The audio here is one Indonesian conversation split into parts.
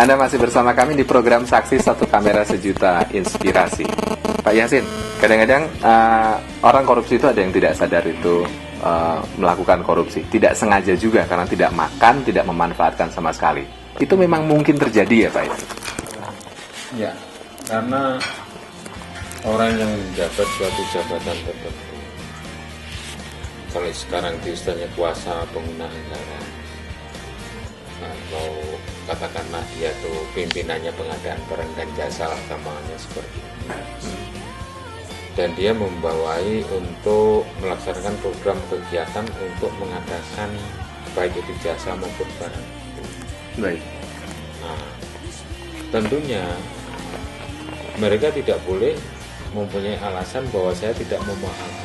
Anda masih bersama kami di program Saksi Satu Kamera Sejuta Inspirasi. Pak Yasin, kadang-kadang orang korupsi itu ada yang tidak sadar itu melakukan korupsi. Tidak sengaja juga karena tidak makan, tidak memanfaatkan sama sekali. Itu memang mungkin terjadi ya Pak Yasin? Ya, karena orang yang menjabat suatu jabatan tertentu, kalau sekarang istilahnya kuasa pengguna anggaran, atau katakanlah dia tuh pimpinannya pengadaan barang dan jasa gampangnya seperti ini, dan dia membawai untuk melaksanakan program kegiatan untuk mengadakan baik itu jasa maupun barang. Baik. Nah, tentunya mereka tidak boleh mempunyai alasan bahwa saya tidak memahami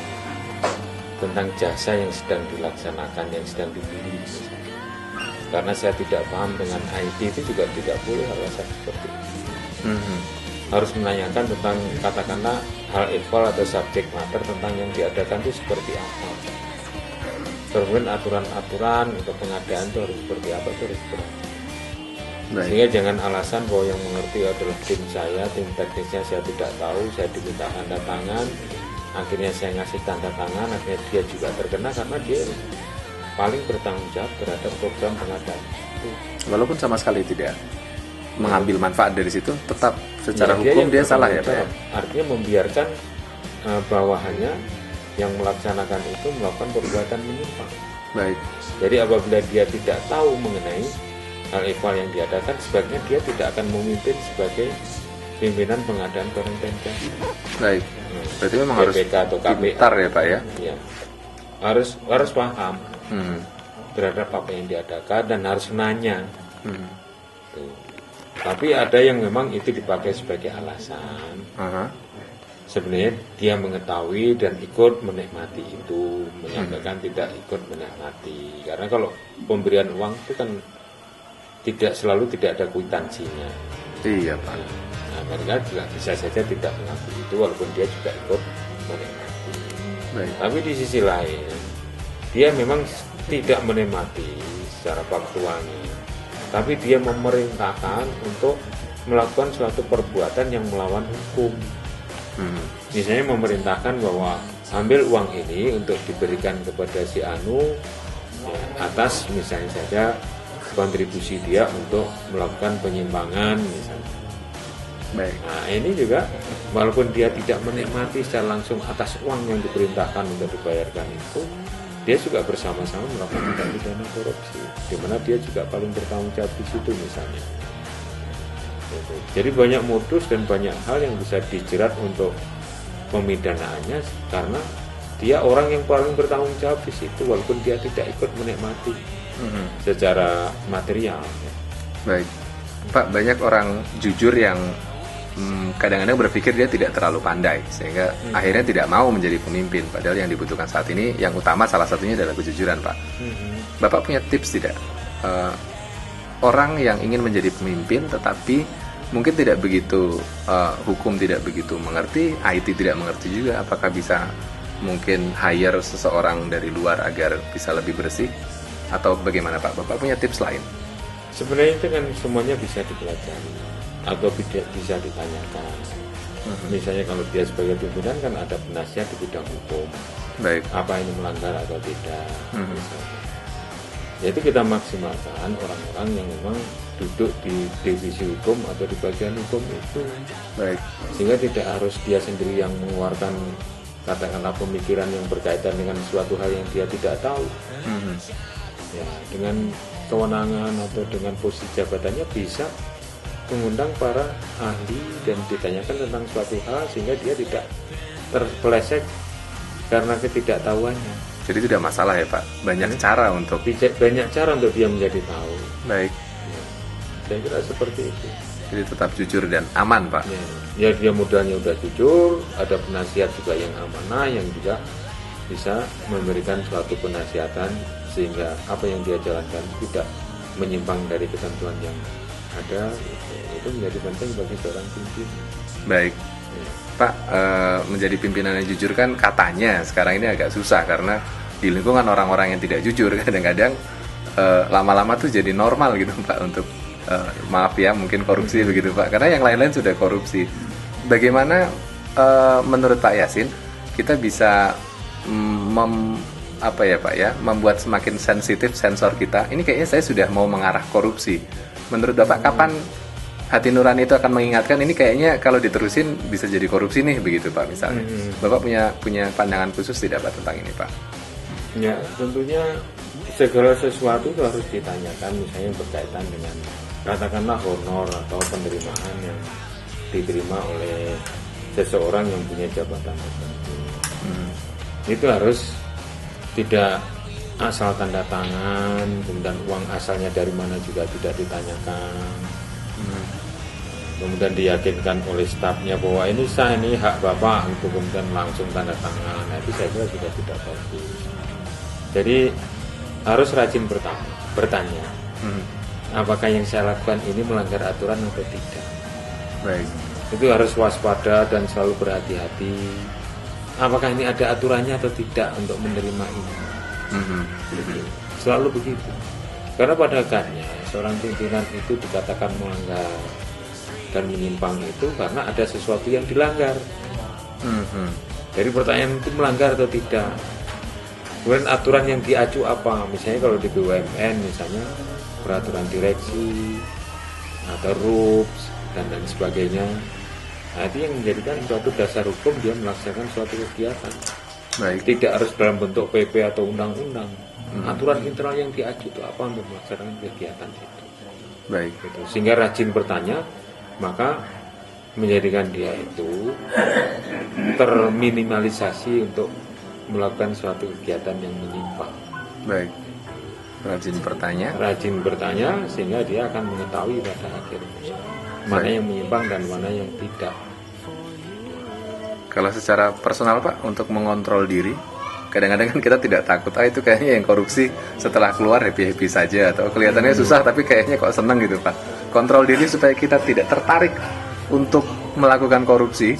tentang jasa yang sedang dilaksanakan, yang sedang dibeli. Karena saya tidak paham dengan IT, itu juga tidak boleh alasan seperti itu. Harus menanyakan tentang katakanlah hal equal atau subject matter tentang yang diadakan itu seperti apa. Kemudian aturan-aturan untuk pengadaan itu harus seperti apa, itu harus berapa. Sehingga jangan alasan bahwa yang mengerti adalah tim saya, tim teknisnya saya tidak tahu, saya diminta tanda tangan, akhirnya saya ngasih tanda tangan, akhirnya dia juga terkena karena dia paling bertanggung jawab terhadap program pengadaan. Walaupun sama sekali tidak mengambil manfaat dari situ, tetap secara hukum dia salah ya Pak ya? Artinya membiarkan bawahannya yang melaksanakan itu melakukan perbuatan menyimpang. Baik. Jadi apabila dia tidak tahu mengenai hal equal yang diadakan, sebaiknya dia tidak akan memimpin sebagai pimpinan pengadaan barang dan jasa. Baik. Berarti memang harus atau pintar ya Pak ya? Ya. Harus paham terhadap apa yang diadakan dan harus nanya. Tuh. Tapi ada yang memang itu dipakai sebagai alasan. Sebenarnya dia mengetahui dan ikut menikmati itu, menyampaikan tidak ikut menikmati. Karena kalau pemberian uang itu kan tidak ada kwitansinya. Iya Pak. Nah, mereka juga bisa saja tidak mengakui itu walaupun dia juga ikut menikmati. Baik. Tapi di sisi lain dia memang tidak menikmati secara faktualnya, tapi dia memerintahkan untuk melakukan suatu perbuatan yang melawan hukum. Misalnya memerintahkan bahwa ambil uang ini untuk diberikan kepada si Anu ya, atas misalnya saja kontribusi dia untuk melakukan penyimpangan misalnya. Baik. Nah ini juga walaupun dia tidak menikmati secara langsung atas uang yang diperintahkan untuk dibayarkan itu, dia juga bersama-sama melakukan tindak pidana korupsi, di mana dia juga paling bertanggung jawab di situ misalnya. Jadi banyak modus dan banyak hal yang bisa dijerat untuk pemidanaannya karena dia orang yang paling bertanggung jawab di situ walaupun dia tidak ikut menikmati secara material. Baik, Pak, banyak orang jujur yang kadang-kadang berpikir dia tidak terlalu pandai sehingga akhirnya tidak mau menjadi pemimpin. Padahal yang dibutuhkan saat ini yang utama salah satunya adalah kejujuran, Pak. Bapak punya tips tidak? Orang yang ingin menjadi pemimpin tetapi mungkin tidak begitu hukum tidak begitu mengerti, IT tidak mengerti juga, apakah bisa mungkin hire seseorang dari luar agar bisa lebih bersih? Atau bagaimana Pak? Bapak punya tips lain? Sebenarnya itu kan semuanya bisa dipelajari atau bisa ditanyakan. Misalnya kalau dia sebagai pimpinan kan ada penasihat di bidang hukum. Baik. Apa ini melanggar atau tidak. Yaitu kita maksimalkan orang-orang yang memang duduk di divisi hukum atau di bagian hukum itu. Baik. Sehingga tidak harus dia sendiri yang mengeluarkan katakanlah pemikiran yang berkaitan dengan suatu hal yang dia tidak tahu. Ya, dengan kewenangan atau dengan posisi jabatannya bisa mengundang para ahli dan ditanyakan tentang suatu hal sehingga dia tidak terpeleset karena ketidaktahuannya. Jadi tidak masalah ya Pak, banyak cara untuk dia menjadi tahu. Baik. Ya, saya kira seperti itu. Jadi tetap jujur dan aman Pak. Ya dia mudahnya udah jujur, ada penasihat juga yang amanah yang juga bisa memberikan suatu penasihatan sehingga apa yang dia jalankan tidak menyimpang dari ketentuan yang ada. Itu menjadi penting bagi seorang pimpinan. Baik. Pak, menjadi pimpinan yang jujur kan katanya sekarang ini agak susah karena di lingkungan orang-orang yang tidak jujur kadang-kadang lama-lama tuh jadi normal gitu Pak untuk maaf ya mungkin korupsi begitu Pak, karena yang lain-lain sudah korupsi. Bagaimana menurut Pak Yasin kita bisa apa ya Pak ya, membuat semakin sensitif sensor kita? Ini kayaknya saya sudah mau mengarah korupsi. Menurut Bapak kapan hati nurani itu akan mengingatkan ini kayaknya kalau diterusin bisa jadi korupsi nih begitu Pak misalnya? Bapak punya pandangan khusus tidak Pak tentang ini Pak? Ya tentunya segala sesuatu itu harus ditanyakan, misalnya berkaitan dengan katakanlah honor atau penerimaan yang diterima oleh seseorang yang punya jabatan tertentu. Itu harus tidak asal tanda tangan, kemudian uang asalnya dari mana juga tidak ditanyakan. Kemudian diyakinkan oleh stafnya bahwa ini sah, ini hak bapak, itu kemudian langsung tanda tangan. Nah, itu saya kira juga tidak bagus. Jadi harus rajin bertanya, apakah yang saya lakukan ini melanggar aturan atau tidak. Baik. Itu harus waspada dan selalu berhati-hati. Apakah ini ada aturannya atau tidak untuk menerima ini. Selalu begitu. Karena pada akhirnya seorang pimpinan itu dikatakan melanggar dan menyimpang itu karena ada sesuatu yang dilanggar. Jadi pertanyaan itu melanggar atau tidak. Kemudian aturan yang diacu apa? Misalnya kalau di BUMN misalnya peraturan direksi atau RUPS dan lain sebagainya. Nah, itu yang menjadikan suatu dasar hukum dia melaksanakan suatu kegiatan. Baik. Tidak harus dalam bentuk PP atau undang-undang. Aturan internal yang diacu itu apa untuk melaksanakan kegiatan itu. Baik. Gitu. Sehingga rajin bertanya, maka menjadikan dia itu terminimalisasi untuk melakukan suatu kegiatan yang menyimpang. Baik. Rajin bertanya Sehingga dia akan mengetahui pada akhirnya mana yang menyimpang dan mana yang tidak. Kalau secara personal Pak, untuk mengontrol diri, kadang-kadang kan kita tidak takut, itu kayaknya yang korupsi setelah keluar happy-happy saja, atau kelihatannya susah tapi kayaknya kok seneng gitu Pak. Kontrol diri supaya kita tidak tertarik untuk melakukan korupsi,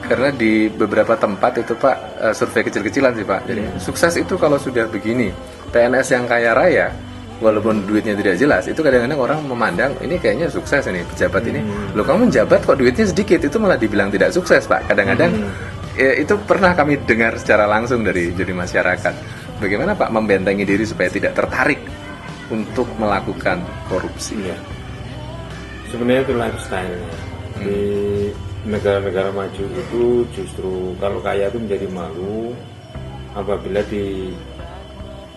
karena di beberapa tempat itu Pak, survei kecil-kecilan sih Pak, jadi sukses itu kalau sudah begini. PNS yang kaya raya, walaupun duitnya tidak jelas, itu kadang-kadang orang memandang ini kayaknya sukses ini pejabat ini. Loh kamu menjabat kok duitnya sedikit, itu malah dibilang tidak sukses Pak. Kadang-kadang itu pernah kami dengar secara langsung dari masyarakat. Bagaimana Pak membentengi diri supaya tidak tertarik untuk melakukan korupsi? Ya. Sebenarnya itu lifestyle-nya. Di negara-negara maju itu justru kalau kaya itu menjadi malu apabila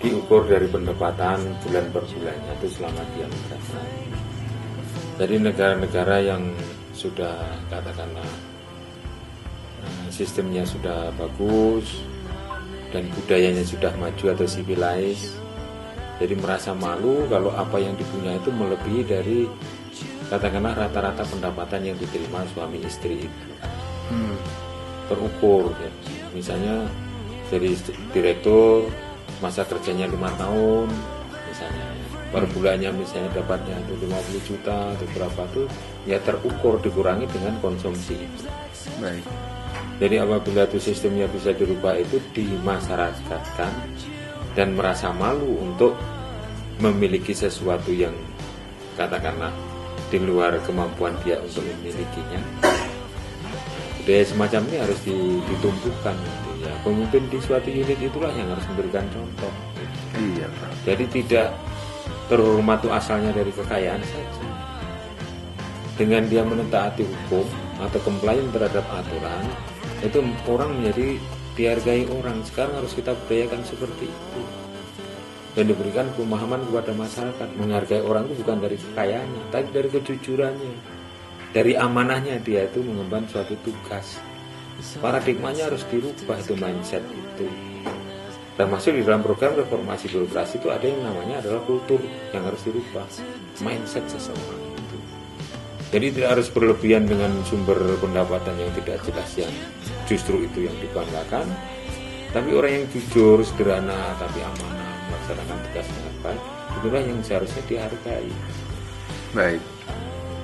diukur dari pendapatan bulan per bulannya itu selama dia merasa. Jadi negara-negara yang sudah katakanlah sistemnya sudah bagus dan budayanya sudah maju atau civilized, jadi merasa malu kalau apa yang dipunya itu melebihi dari katakanlah rata-rata pendapatan yang diterima suami istri itu. Terukur ya. Misalnya jadi direktur masa kerjanya 5 tahun misalnya, per bulannya misalnya dapatnya itu 50 juta atau berapa tuh ya terukur dikurangi dengan konsumsi itu. Baik. Jadi apabila itu sistemnya bisa dirubah itu dimasyarakatkan dan merasa malu untuk memiliki sesuatu yang katakanlah di luar kemampuan dia untuk memilikinya. Budaya semacam ini harus ditumbuhkan gitu ya. Pemimpin di suatu unit itulah yang harus memberikan contoh. Iya Pak. Jadi tidak terhormat itu asalnya dari kekayaan saja. Dengan dia menentaati hukum atau compliant terhadap aturan, itu orang menjadi dihargai orang. Sekarang harus kita budayakan seperti itu. Dan diberikan pemahaman kepada masyarakat. Menghargai orang itu bukan dari kekayaannya, tapi dari kejujurannya. Dari amanahnya dia itu mengemban suatu tugas. Paradigmanya harus dirubah itu mindset itu. Termasuk di dalam program reformasi birokrasi itu ada yang namanya adalah kultur yang harus dirubah. Mindset seseorang itu. Jadi tidak harus berlebihan dengan sumber pendapatan yang tidak jelas yang justru itu yang dibanggakan. Tapi orang yang jujur, sederhana, tapi amanah melaksanakan tugasnya dengan baik, itulah yang seharusnya dihargai. Baik.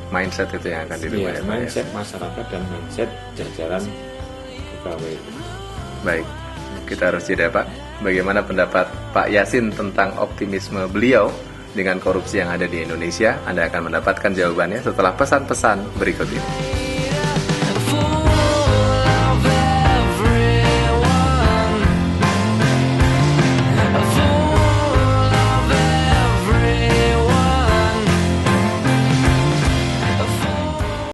Mindset itu yang akan dirubah ya, mindset masyarakat dan mindset jajaran pegawai. Baik, kita harus jeda Pak. Bagaimana pendapat Pak Yasin tentang optimisme beliau dengan korupsi yang ada di Indonesia? Anda akan mendapatkan jawabannya setelah pesan-pesan berikut ini.